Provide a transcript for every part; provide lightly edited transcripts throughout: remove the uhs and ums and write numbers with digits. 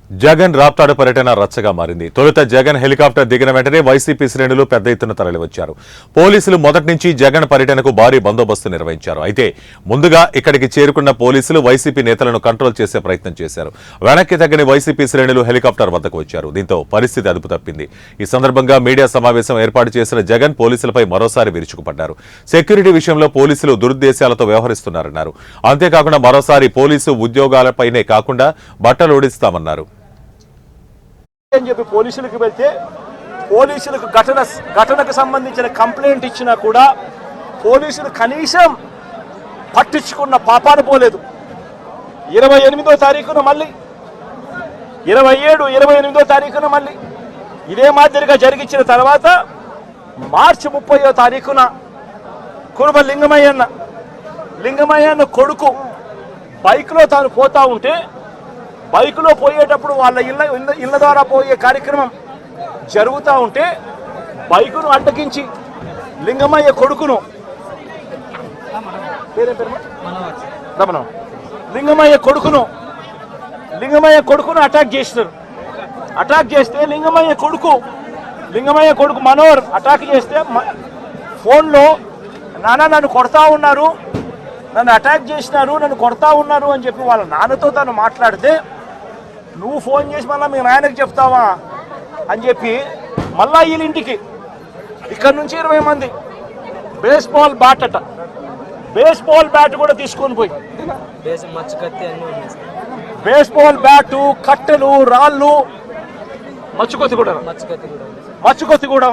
జగన్ రాప్తాడు పర్యటన రచ్చగా మారింది. తొలుత జగన్ హెలికాప్టర్ దిగిన వెంటనే వైసీపీ శ్రేణులు పెద్ద ఎత్తున తరలివచ్చారు. పోలీసులు మొదటి నుంచి జగన్ పర్యటనకు భారీ బందోబస్తు నిర్వహించారు. అయితే ముందుగా ఇక్కడికి చేరుకున్న పోలీసులు వైసీపీ నేతలను కంట్రోల్ చేసే ప్రయత్నం చేశారు. వెనక్కి తగ్గని వైసీపీ శ్రేణులు హెలికాప్టర్ వద్దకు వచ్చారు. దీంతో పరిస్థితి అదుపు తప్పింది. ఈ సందర్భంగా మీడియా సమావేశం ఏర్పాటు చేసిన జగన్ పోలీసులపై మరోసారి విరుచుకుపడ్డారు. సెక్యూరిటీ విషయంలో పోలీసులు దురుద్దేశాలతో వ్యవహరిస్తున్నారన్నారు. అంతేకాకుండా మరోసారి పోలీసు ఉద్యోగాలపైనే కాకుండా బట్టలోడిస్తామన్నారు. అని చెప్పి పోలీసులకు వెళ్తే పోలీసులకు ఘటనకు సంబంధించిన కంప్లైంట్ ఇచ్చినా కూడా పోలీసులు కనీసం పట్టించుకున్న పాపాన పోలేదు. 28వ తారీఖున మళ్ళీ 28వ తారీఖున మళ్ళీ ఇదే మాదిరిగా జరిగించిన తర్వాత మార్చి 30వ తారీఖున కురుబ లింగమయ్యన్న కొడుకు బైక్లో తాను పోతా ఉంటే బైకులో పోయేటప్పుడు వాళ్ళ ఇళ్ళ ద్వారా పోయే కార్యక్రమం జరుగుతూ ఉంటే బైకును అడ్డగించి లింగమయ్య కొడుకును అటాక్ చేస్తారు. అటాక్ చేస్తే లింగమయ్య కొడుకు మనోహర్ అటాక్ చేస్తే ఫోన్లో నాన్న నన్ను కొడతా ఉన్నారు, నన్ను అటాక్ చేసినారు, నన్ను కొడతా ఉన్నారు అని చెప్పి వాళ్ళ నాన్నతో తను మాట్లాడితే నువ్వు ఫోన్ చేసి మళ్ళీ మీ నాయనకు చెప్తావా అని చెప్పి మళ్ళా వీళ్ళింటికి ఇక్కడ నుంచి 20 మంది బేస్బాల్ బ్యాట్ కూడా తీసుకొని పోయి బేస్బాల్ బ్యాటు, కట్టెలు, రాళ్ళు, మచ్చుకొత్తి కూడా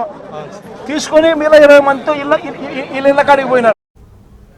తీసుకొని మీలో 20 మందితో ఇళ్ళ కాడికి పోయినారు.